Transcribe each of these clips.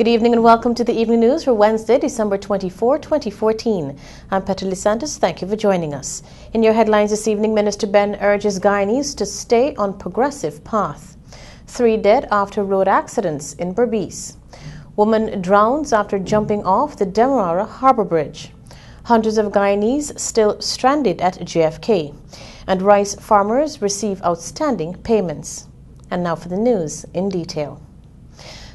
Good evening and welcome to the Evening News for Wednesday, December 24, 2014. I'm Petra Santos. Thank you for joining us. In your headlines this evening, Minister Ben urges Guyanese to stay on progressive path. 3 dead after road accidents in Berbice. Woman drowns after jumping off the Demerara Harbour Bridge. Hundreds of Guyanese still stranded at JFK. And rice farmers receive outstanding payments. And now for the news in detail.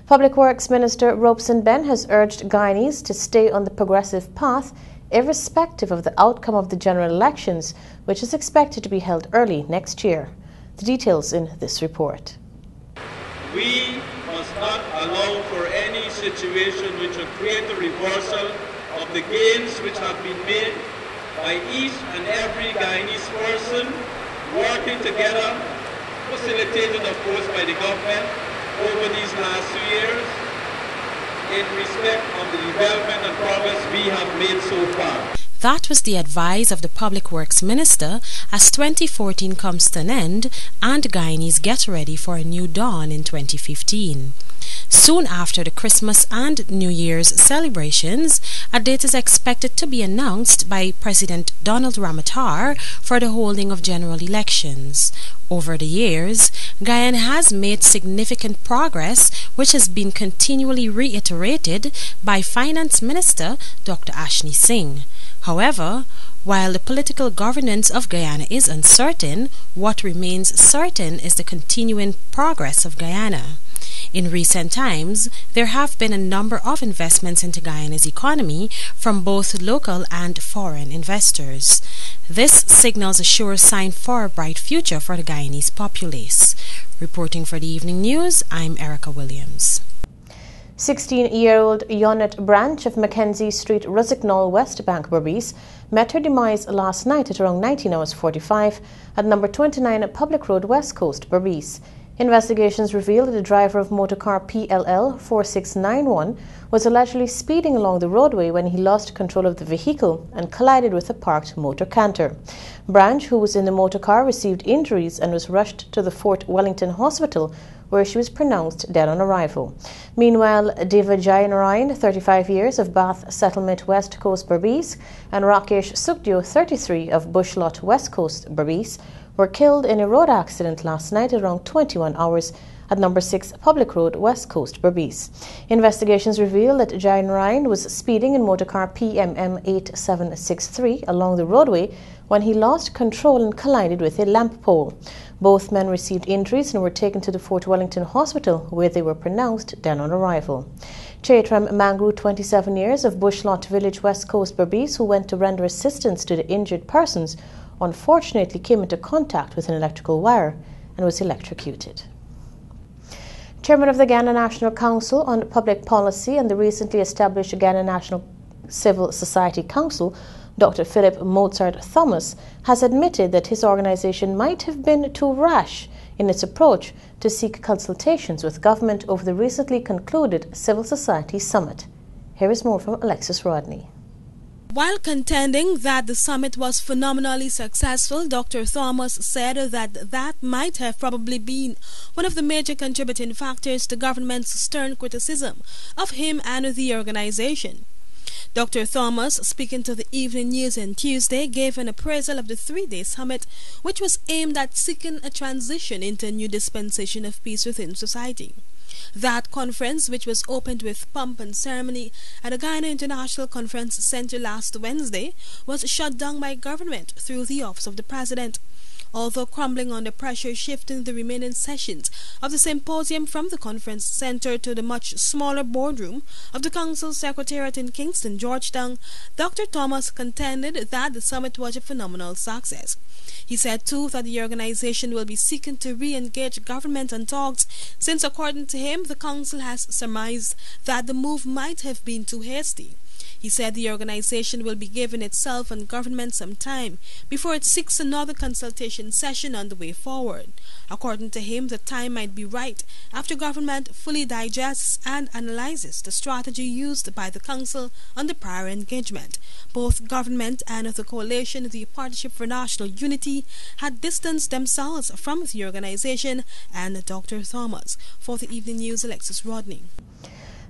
Public Works Minister Robeson Ben has urged Guyanese to stay on the progressive path irrespective of the outcome of the general elections, which is expected to be held early next year. The details in this report. We must not allow for any situation which will create a reversal of the gains which have been made by each and every Guyanese person working together, facilitated of course by the government over these last 2 years in respect of the development and progress we have made so far. That was the advice of the Public Works Minister as 2014 comes to an end and Guyanese get ready for a new dawn in 2015. Soon after the Christmas and New Year's celebrations, a date is expected to be announced by President Donald Ramotar for the holding of general elections. Over the years, Guyana has made significant progress, which has been continually reiterated by Finance Minister Dr. Ashni Singh. However, while the political governance of Guyana is uncertain, what remains certain is the continuing progress of Guyana. In recent times, there have been a number of investments into Guyana's economy from both local and foreign investors. This signals a sure sign for a bright future for the Guyanese populace. Reporting for the Evening News, I'm Erica Williams. 16-year-old Yonet Branch of Mackenzie Street, Rusignol, West Bank, Berbice, met her demise last night at around 19:45 at number 29 Public Road, West Coast, Berbice. Investigations reveal that the driver of motorcar PLL 4691 was allegedly speeding along the roadway when he lost control of the vehicle and collided with a parked motor canter. Branch, who was in the motorcar, received injuries and was rushed to the Fort Wellington Hospital, where she was pronounced dead on arrival. Meanwhile, Devajay Narayan, 35 years, of Bath Settlement, West Coast, Berbice, and Rakesh Sukhdeo, 33, of Bushlot, West Coast, Berbice, were killed in a road accident last night at around 21 hours at number 6 Public Road, West Coast, Berbice. Investigations reveal that Jai Narayan was speeding in motorcar PMM 8763 along the roadway when he lost control and collided with a lamp pole. Both men received injuries and were taken to the Fort Wellington Hospital, where they were pronounced dead on arrival. Chaitram Mangru, 27 years, of Bushlot Village, West Coast, Berbice, who went to render assistance to the injured persons, unfortunately came into contact with an electrical wire and was electrocuted. Chairman of the Ghana National Council on Public Policy and the recently established Ghana National Civil Society Council, Dr. Philip Mozart Thomas, has admitted that his organization might have been too rash in its approach to seek consultations with government over the recently concluded Civil Society Summit. Here is more from Alexis Rodney. While contending that the summit was phenomenally successful, Dr. Thomas said that might have probably been one of the major contributing factors to government's stern criticism of him and the organization. Dr. Thomas, speaking to the Evening News on Tuesday, gave an appraisal of the 3-day summit, which was aimed at seeking a transition into a new dispensation of peace within society. That conference, which was opened with pomp and ceremony at the Guyana International Conference Center last Wednesday, was shut down by government through the Office of the President. Although crumbling under pressure, shifting the remaining sessions of the symposium from the conference center to the much smaller boardroom of the Council Secretariat in Kingston, Georgetown, Dr. Thomas contended that the summit was a phenomenal success. He said, too, that the organization will be seeking to re-engage government on talks, since, according to him, the Council has surmised that the move might have been too hasty. He said the organization will be giving itself and government some time before it seeks another consultation session on the way forward. According to him, the time might be right after government fully digests and analyzes the strategy used by the Council on the prior engagement. Both government and the coalition, the Partnership for National Unity, had distanced themselves from the organization and Dr. Thomas. For the Evening News, Alexis Rodney.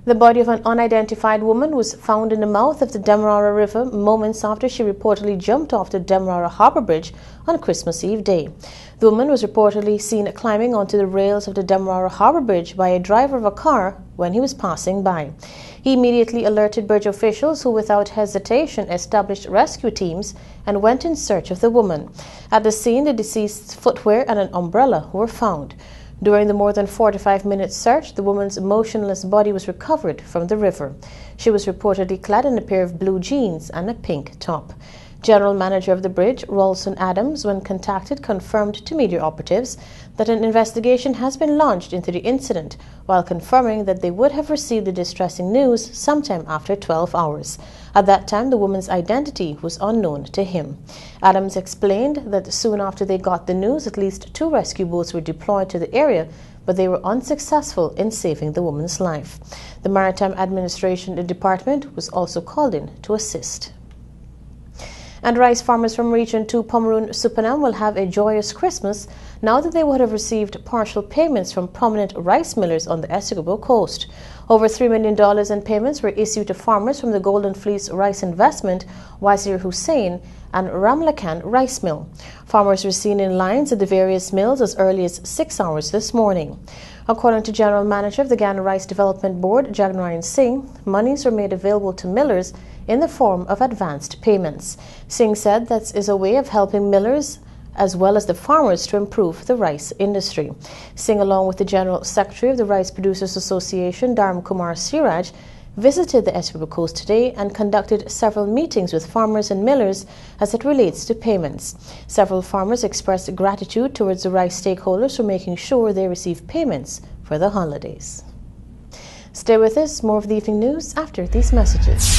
The body of an unidentified woman was found in the mouth of the Demerara River moments after she reportedly jumped off the Demerara Harbour Bridge on Christmas Eve day. The woman was reportedly seen climbing onto the rails of the Demerara Harbour Bridge by a driver of a car when he was passing by. He immediately alerted bridge officials who without hesitation established rescue teams and went in search of the woman. At the scene, the deceased's footwear and an umbrella were found. During the more than 45-minute search, the woman's motionless body was recovered from the river. She was reportedly clad in a pair of blue jeans and a pink top. General Manager of the bridge, Ralston Adams, when contacted, confirmed to media operatives that an investigation has been launched into the incident, while confirming that they would have received the distressing news sometime after 12 hours. At that time, the woman's identity was unknown to him. Adams explained that soon after they got the news, at least 2 rescue boats were deployed to the area, but they were unsuccessful in saving the woman's life. The Maritime Administration Department was also called in to assist. And rice farmers from Region 2 Pomeroon Suppenham will have a joyous Christmas now that they would have received partial payments from prominent rice millers on the Essequibo coast. Over $3 million in payments were issued to farmers from the Golden Fleece Rice Investment, Wazir Hussain and Ramlakan Rice Mill. Farmers were seen in lines at the various mills as early as 6 hours this morning. According to General Manager of the Ghana Rice Development Board, Jagnarayan Singh, monies were made available to millers in the form of advanced payments. Singh said that is a way of helping millers as well as the farmers to improve the rice industry. Singh, along with the General Secretary of the Rice Producers Association, Dharam Kumar Siraj, visited the Essequibo Coast today and conducted several meetings with farmers and millers as it relates to payments. Several farmers expressed gratitude towards the rice stakeholders for making sure they receive payments for the holidays. Stay with us, more of the evening news after these messages.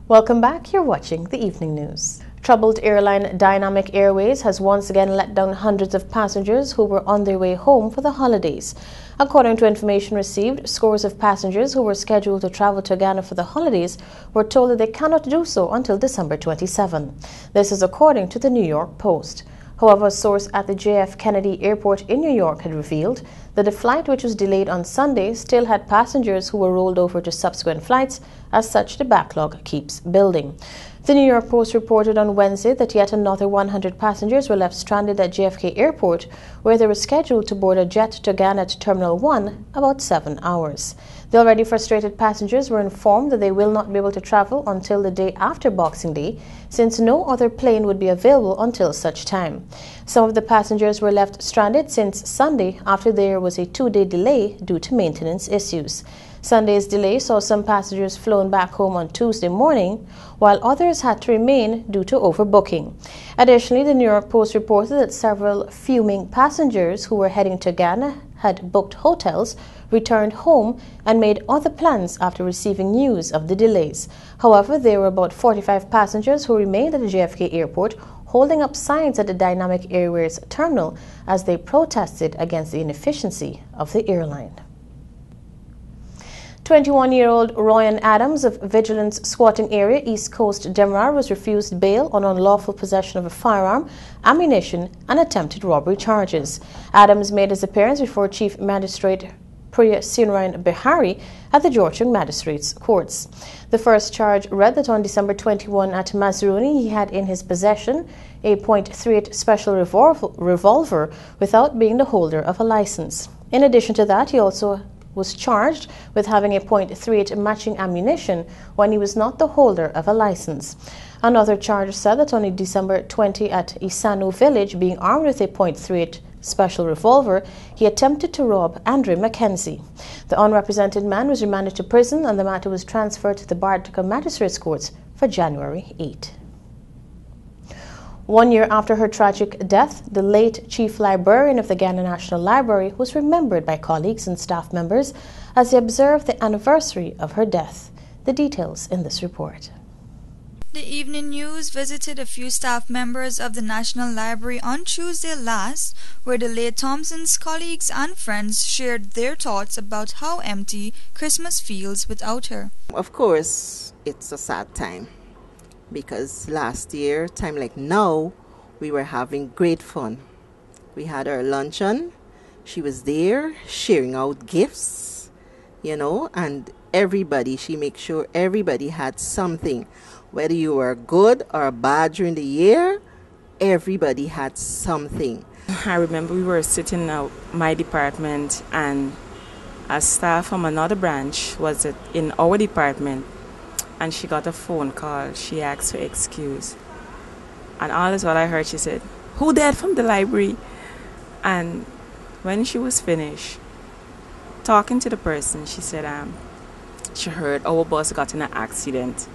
Welcome back. You're watching the evening news. Troubled airline Dynamic Airways has once again let down hundreds of passengers who were on their way home for the holidays. According to information received, scores of passengers who were scheduled to travel to Ghana for the holidays were told that they cannot do so until December 27. This is according to the New York Post. However, a source at the JF Kennedy Airport in New York had revealed that the flight, which was delayed on Sunday, still had passengers who were rolled over to subsequent flights. As such, the backlog keeps building. The New York Post reported on Wednesday that yet another 100 passengers were left stranded at JFK Airport, where they were scheduled to board a jet to Ghana at Terminal 1 about 7 hours. The already frustrated passengers were informed that they will not be able to travel until the day after Boxing Day, since no other plane would be available until such time. Some of the passengers were left stranded since Sunday after there was a 2-day delay due to maintenance issues. Sunday's delay saw some passengers flown back home on Tuesday morning, while others had to remain due to overbooking. Additionally, the New York Post reported that several fuming passengers who were heading to Ghana had booked hotels, returned home, and made other plans after receiving news of the delays. However, there were about 45 passengers who remained at the JFK Airport, holding up signs at the Dynamic Airways terminal as they protested against the inefficiency of the airline. 21-year-old Royan Adams of Vigilance Squatting Area, East Coast, Demerara, was refused bail on unlawful possession of a firearm, ammunition, and attempted robbery charges. Adams made his appearance before Chief Magistrate Priya Sinarayan Bihari at the Georgetown Magistrates Courts. The first charge read that on December 21 at Mazruni, he had in his possession a .38 special revolver without being the holder of a license. In addition to that, he also was charged with having a .38 matching ammunition when he was not the holder of a license. Another charge said that on December 20 at Isanu village, being armed with a .38 special revolver, he attempted to rob Andre Mackenzie. The unrepresented man was remanded to prison and the matter was transferred to the Bartica Magistrates Courts for January 8. 1 year after her tragic death, the late chief librarian of the Ghana National Library was remembered by colleagues and staff members as they observed the anniversary of her death. The details in this report. The Evening News visited a few staff members of the National Library on Tuesday last, where the late Thompson's colleagues and friends shared their thoughts about how empty Christmas feels without her. Of course, it's a sad time, because last year, time like now, we were having great fun. We had our luncheon. She was there sharing out gifts, and everybody, she makes sure everybody had something. Whether you were good or bad during the year, everybody had something. I remember we were sitting in my department, and a staff from another branch was in our department, and she got a phone call. She asked for excuse. And all this what I heard, she said, "Who there from the library?" And when she was finished talking to the person, she said she heard our bus got in an accident.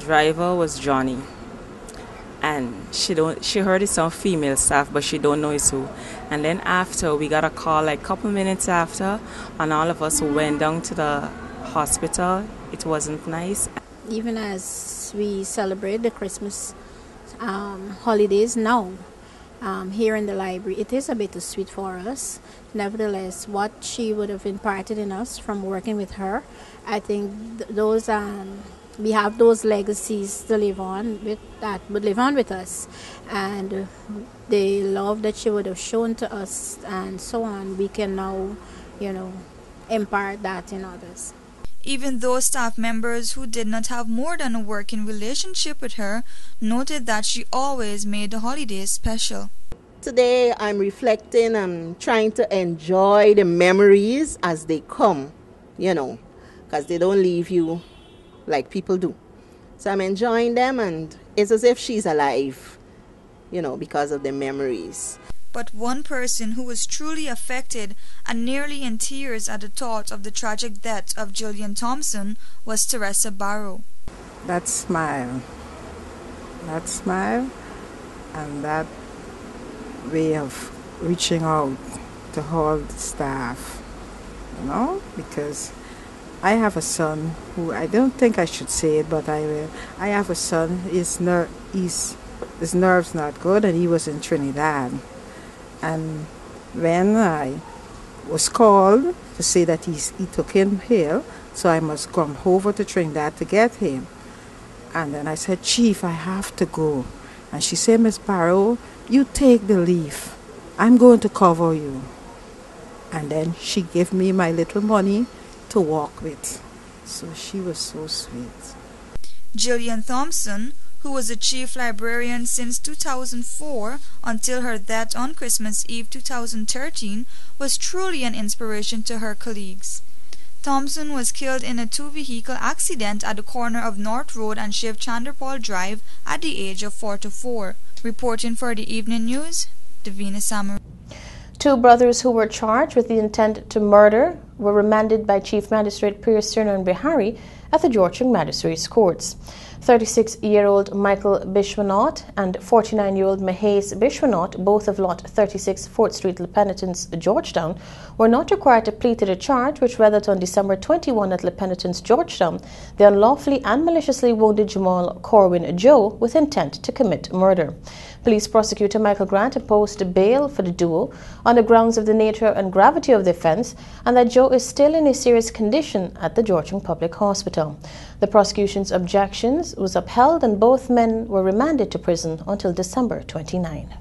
Driver was Johnny, and she heard it's some female staff, but she don't know it's who. And then after, we got a call like a couple minutes after, and all of us went down to the hospital. It wasn't nice. Even as we celebrate the Christmas holidays now, here in the library, it is a bit sweet for us. Nevertheless, what she would have imparted in us from working with her, I think those we have those legacies to live on with, that would live on with us, and the love that she would have shown to us and so on, we can now, impart that in others. Even those staff members who did not have more than a working relationship with her noted that she always made the holidays special. Today I'm reflecting, I'm trying to enjoy the memories as they come, because they don't leave you like people do. So I'm enjoying them, and it's as if she's alive, because of the memories. But one person who was truly affected and nearly in tears at the thought of the tragic death of Jillian Thompson was Teresa Barrow. That smile, and that way of reaching out to all the staff, because I have a son who, I don't think I should say it, but I will. I have a son, his nerve's not good, and he was in Trinidad. And when I was called to say that he took him ill, so I must come over to Trinidad to get him. And then I said, "Chief, I have to go." And she said, "Miss Barrow, you take the leave. I'm going to cover you." And then she gave me my little money to walk with. So she was so sweet. Jillian Thompson, who was the chief librarian since 2004 until her death on Christmas Eve 2013, was truly an inspiration to her colleagues. Thompson was killed in a two-vehicle accident at the corner of North Road and Shiv Chanderpaul Drive at the age of 44. Reporting for the Evening News, Davina Samaru. Two brothers who were charged with the intent to murder were remanded by Chief Magistrate Piers Cernan Bihari at the Georgetown Magistrates Courts. 36-year-old Michael Bishwanath and 49-year-old Mahesh Bishwanath, both of Lot 36 4th Street, Le Penitence, Georgetown, were not required to plead to the charge which read that on December 21 at Le Penitence, Georgetown, they unlawfully and maliciously wounded Jamal Corwin Joe with intent to commit murder. Police prosecutor Michael Grant imposed bail for the duo on the grounds of the nature and gravity of the offence and that Joe is still in a serious condition at the Georgetown Public Hospital. The prosecution's objections was upheld and both men were remanded to prison until December 29.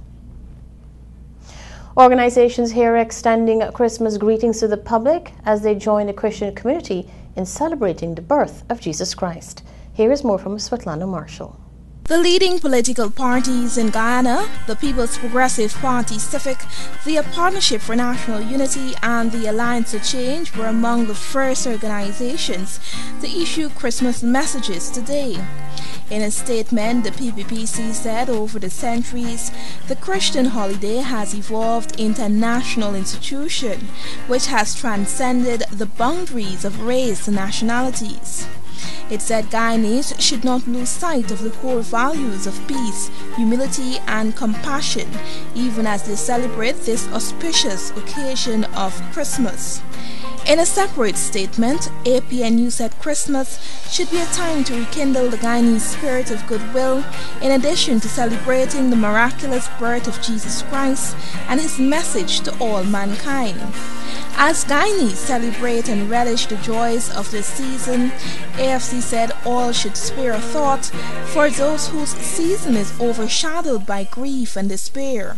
Organizations here are extending Christmas greetings to the public as they join the Christian community in celebrating the birth of Jesus Christ. Here is more from Svetlana Marshall. The leading political parties in Guyana, the People's Progressive Party (CIFIC), the Partnership for National Unity and the Alliance for Change were among the first organizations to issue Christmas messages today. In a statement, the PPPC said over the centuries, the Christian holiday has evolved into a national institution which has transcended the boundaries of race and nationalities. It said Guyanese should not lose sight of the core values of peace, humility and compassion, even as they celebrate this auspicious occasion of Christmas. In a separate statement, APNU said Christmas should be a time to rekindle the Guyanese spirit of goodwill, in addition to celebrating the miraculous birth of Jesus Christ and his message to all mankind. As Guyanese celebrate and relish the joys of this season, AFC said all should spare a thought for those whose season is overshadowed by grief and despair,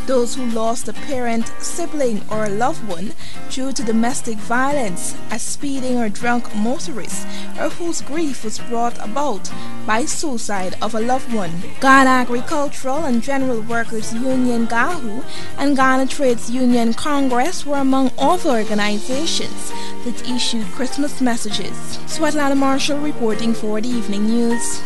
those who lost a parent, sibling or a loved one due to domestic violence, a speeding or drunk motorist, or whose grief was brought about by suicide of a loved one. Ghana Agricultural and General Workers Union GAHU and Ghana Trades Union Congress were among other organizations that issued Christmas messages. Svetlana Marshall reporting for the Evening News.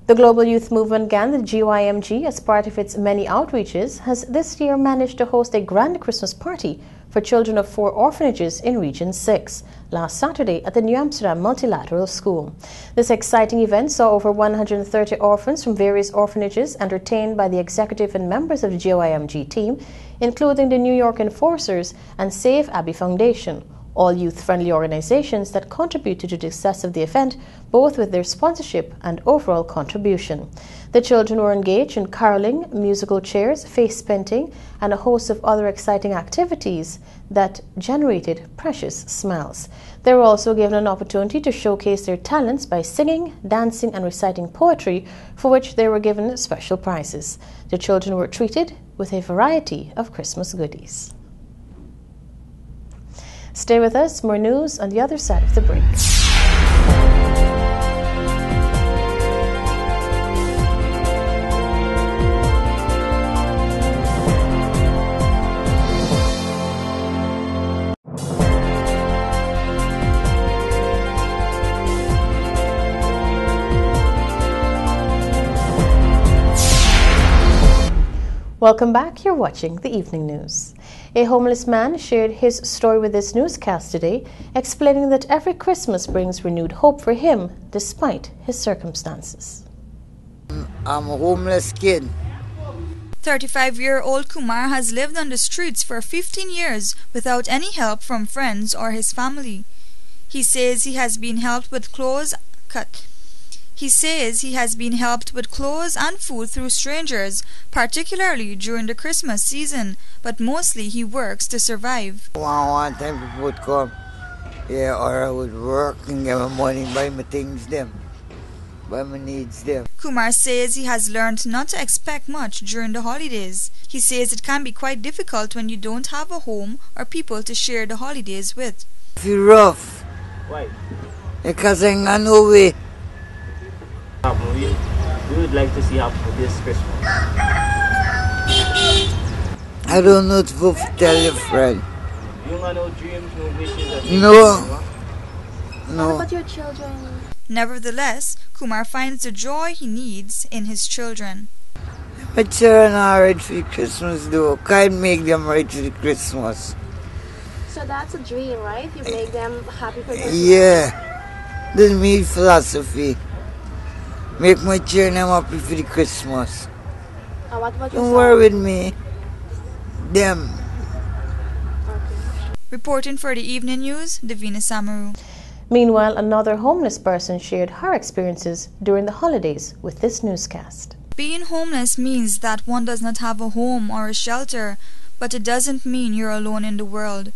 The Global Youth Movement GAN, the GYMG, as part of its many outreaches, has this year managed to host a grand Christmas party for children of 4 orphanages in Region 6 last Saturday at the New Amsterdam Multilateral School. This exciting event saw over 130 orphans from various orphanages entertained by the executive and members of the GYMG team, including the New York Enforcers and Save Abby Foundation, all youth-friendly organizations that contributed to the success of the event, both with their sponsorship and overall contribution. The children were engaged in caroling, musical chairs, face painting, and a host of other exciting activities that generated precious smiles. They were also given an opportunity to showcase their talents by singing, dancing, and reciting poetry, for which they were given special prizes. The children were treated with a variety of Christmas goodies. Stay with us, more news on the other side of the break. Welcome back. You're watching the Evening News. A homeless man shared his story with this newscast today, explaining that every Christmas brings renewed hope for him despite his circumstances. I'm a homeless kid. 35-year-old Kumar has lived on the streets for 15 years without any help from friends or his family. He says he has been helped with clothes and food through strangers, particularly during the Christmas season, but mostly he works to survive. One time people would come, or I would work and get my money, buy my things them, buy my needs them. Kumar says he has learned not to expect much during the holidays. He says it can be quite difficult when you don't have a home or people to share the holidays with. I feel rough. Why? Because I got no way. We would like to see happen for this Christmas. I don't know what to tell your friend. You don't have no dreams, no wishes? No. What about your children? Nevertheless, Kumar finds the joy he needs in his children. My children are ready for Christmas though. Can't make them ready for Christmas. So that's a dream, right? You make them happy for Christmas? Yeah. That's my philosophy. Make my children happy for the Christmas. What about Don't worry with me. Them. Okay. Reporting for the Evening News, Davina Samaru. Meanwhile, another homeless person shared her experiences during the holidays with this newscast. Being homeless means that one does not have a home or a shelter, but it doesn't mean you're alone in the world.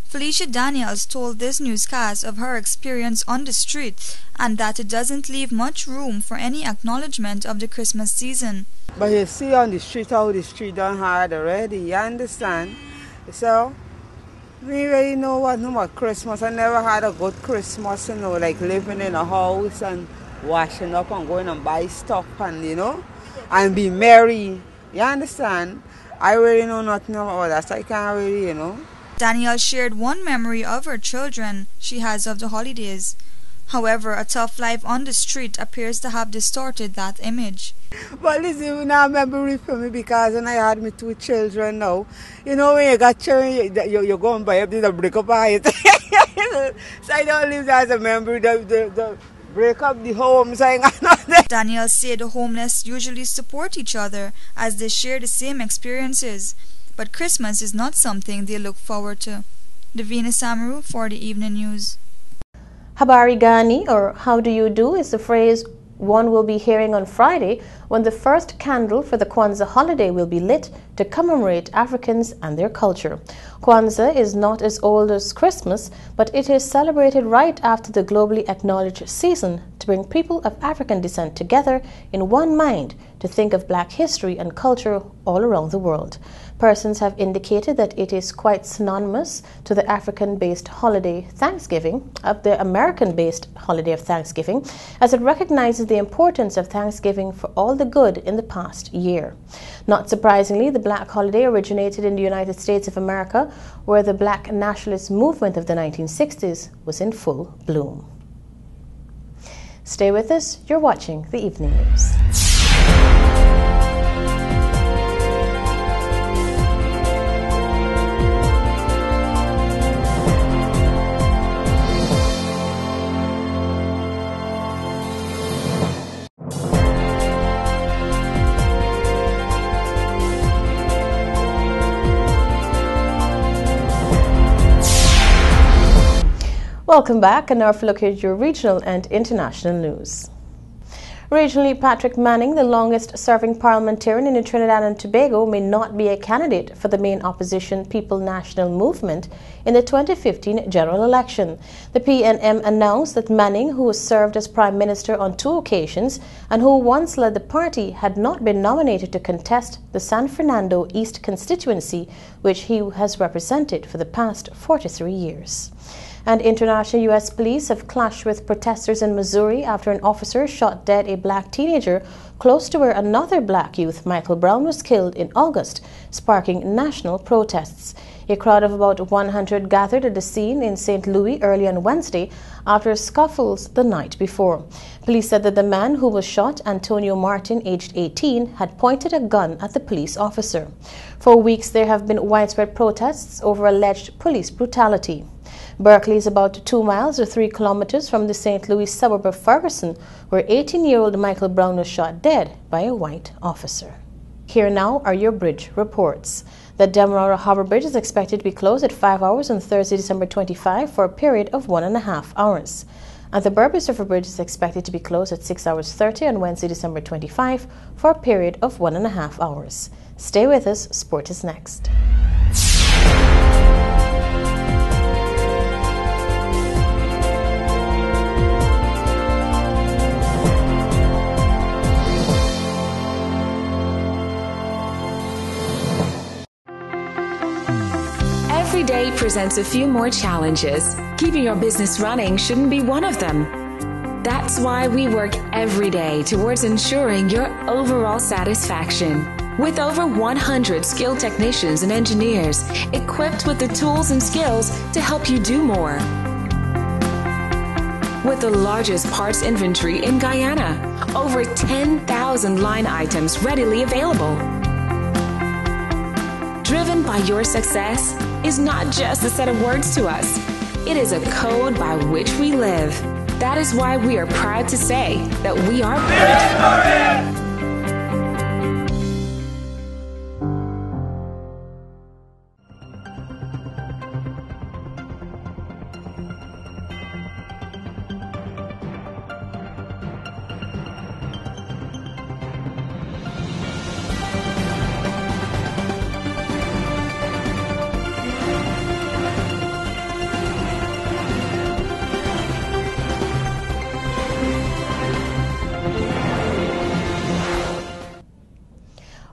Felicia Daniels told this newscast of her experience on the street and that it doesn't leave much room for any acknowledgement of the Christmas season. But you see on the street how the street done hard already, you understand? So, we really know what Christmas. I never had a good Christmas, like living in a house and washing up and going and buy stuff and, and be merry. You understand? I really know nothing about that, so I can't really, Danielle shared one memory of her children she has of the holidays. However, a tough life on the street appears to have distorted that image. But listen, not memory for me because when I had my 2 children now, when you got children, you go and buy up the break up a height. So I don't live as a member of the break up the homes. Daniel said the homeless usually support each other as they share the same experiences, but Christmas is not something they look forward to. Davina Samaru for the Evening News. Habari gani, or how do you do, is the phrase one will be hearing on Friday when the first candle for the Kwanzaa holiday will be lit to commemorate Africans and their culture. Kwanzaa is not as old as Christmas, but it is celebrated right after the globally acknowledged season to bring people of African descent together in one mind to think of Black history and culture all around the world. Persons have indicated that it is quite synonymous to the African-based holiday Thanksgiving, of the American-based holiday of Thanksgiving, as it recognizes the importance of Thanksgiving for all the good in the past year. Not surprisingly, the Black holiday originated in the United States of America, where the Black nationalist movement of the 1960s was in full bloom. Stay with us, you're watching the Evening News. Welcome back, and now for a look at your regional and international news. Regionally, Patrick Manning, the longest-serving parliamentarian in Trinidad and Tobago, may not be a candidate for the main opposition People National Movement in the 2015 general election. The PNM announced that Manning, who has served as Prime Minister on 2 occasions and who once led the party, had not been nominated to contest the San Fernando East constituency, which he has represented for the past 43 years. And international U.S. police have clashed with protesters in Missouri after an officer shot dead a Black teenager close to where another Black youth, Michael Brown, was killed in August, sparking national protests. A crowd of about 100 gathered at the scene in St. Louis early on Wednesday after scuffles the night before. Police said that the man who was shot, Antonio Martin, aged 18, had pointed a gun at the police officer. For weeks, there have been widespread protests over alleged police brutality. Berkeley is about 2 miles or 3 kilometers from the St. Louis suburb of Ferguson, where 18-year-old Michael Brown was shot dead by a white officer. Here now are your bridge reports. The Demerara Harbour Bridge is expected to be closed at 5 hours on Thursday, December 25 for a period of 1.5 hours. And the Berbice River Bridge is expected to be closed at 6 hours 30 on Wednesday, December 25 for a period of 1.5 hours. Stay with us, sport is next. Every day presents a few more challenges. Keeping your business running shouldn't be one of them. That's why we work every day towards ensuring your overall satisfaction. With over 100 skilled technicians and engineers equipped with the tools and skills to help you do more. With the largest parts inventory in Guyana, over 10,000 line items readily available. Driven by your success is not just a set of words to us. It is a code by which we live. That is why we are proud to say that we are Bridge.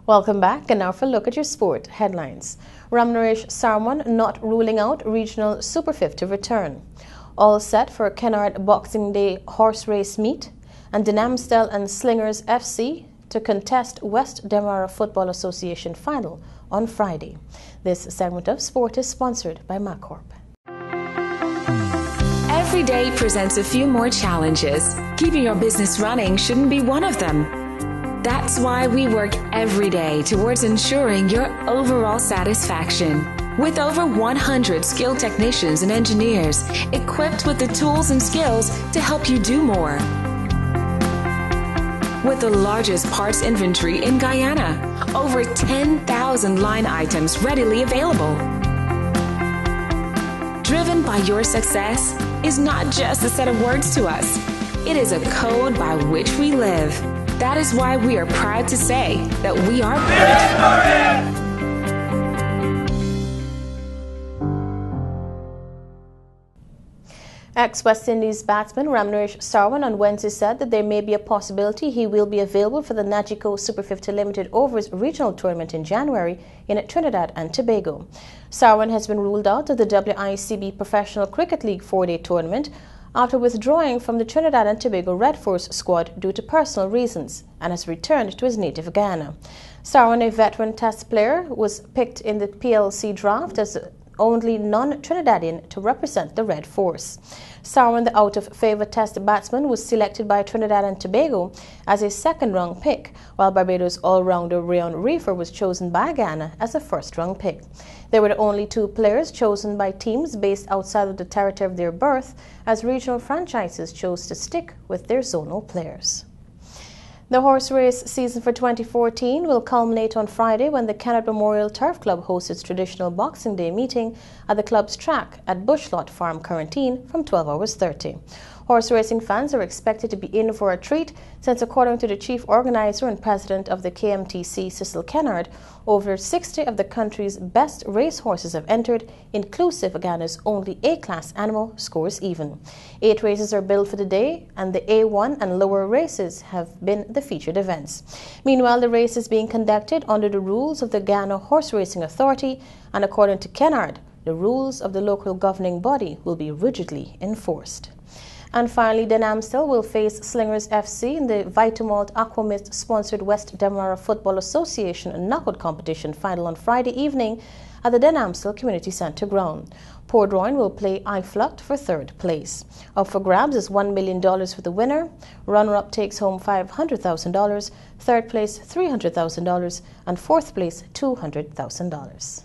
Welcome back, and now for a look at your sport headlines. Ramnaresh Sarwan not ruling out regional Super 50 return. All set for Kennard Boxing Day horse race meet, and Dinamstel and Slingers FC to contest West Demerara Football Association final on Friday. This segment of sport is sponsored by MacCorp. Every day presents a few more challenges. Keeping your business running shouldn't be one of them. That's why we work every day towards ensuring your overall satisfaction. With over 100 skilled technicians and engineers equipped with the tools and skills to help you do more. With the largest parts inventory in Guyana, over 10,000 line items readily available. Driven by your success is not just a set of words to us. It is a code by which we live. That is why we are proud to say that we are Victory! Ex-West Indies batsman Ramnaresh Sarwan on Wednesday said that there may be a possibility he will be available for the Nagico Super 50 Limited Overs regional tournament in January in Trinidad and Tobago. Sarwan has been ruled out of the WICB Professional Cricket League 4-day tournament after withdrawing from the Trinidad and Tobago Red Force squad due to personal reasons and has returned to his native Ghana. Sarwan, a veteran Test player, was picked in the PLC draft as only non-Trinidadian to represent the Red Force. Sarwan, the out-of-favour Test batsman, was selected by Trinidad and Tobago as a second-round pick, while Barbados all-rounder Rayon Reefer was chosen by Ghana as a first-round pick. They were the only two players chosen by teams based outside of the territory of their birth, as regional franchises chose to stick with their zonal players. The horse race season for 2014 will culminate on Friday when the Kennett Memorial Turf Club hosts its traditional Boxing Day meeting at the club's track at Bushlot Farm, Quarantine from 12:30. Horse racing fans are expected to be in for a treat since, according to the chief organizer and president of the KMTC, Cecil Kennard, over 60 of the country's best racehorses have entered, inclusive of Ghana's only A-class animal, Scores Even. 8 races are billed for the day, and the A1 and lower races have been the featured events. Meanwhile, the race is being conducted under the rules of the Ghana Horse Racing Authority, and according to Kennard, the rules of the local governing body will be rigidly enforced. And finally, Den Amstel will face Slingers FC in the Vitamalt Aquamist-sponsored West Demerara Football Association knockout competition final on Friday evening at the Den Amstel Community Centre ground. Pordroin will play Ifluct for third place. Up for grabs is $1 million for the winner. Runner-up takes home $500,000, third place $300,000, and fourth place $200,000.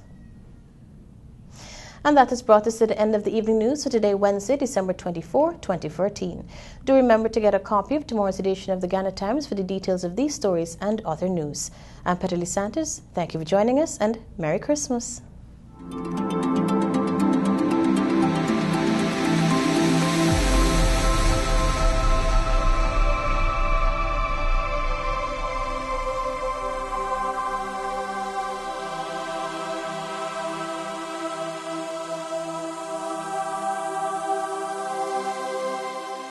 And that has brought us to the end of the evening news for today, Wednesday, December 24, 2014. Do remember to get a copy of tomorrow's edition of the Ghana Times for the details of these stories and other news. I'm Peterly Santos. Thank you for joining us, and Merry Christmas.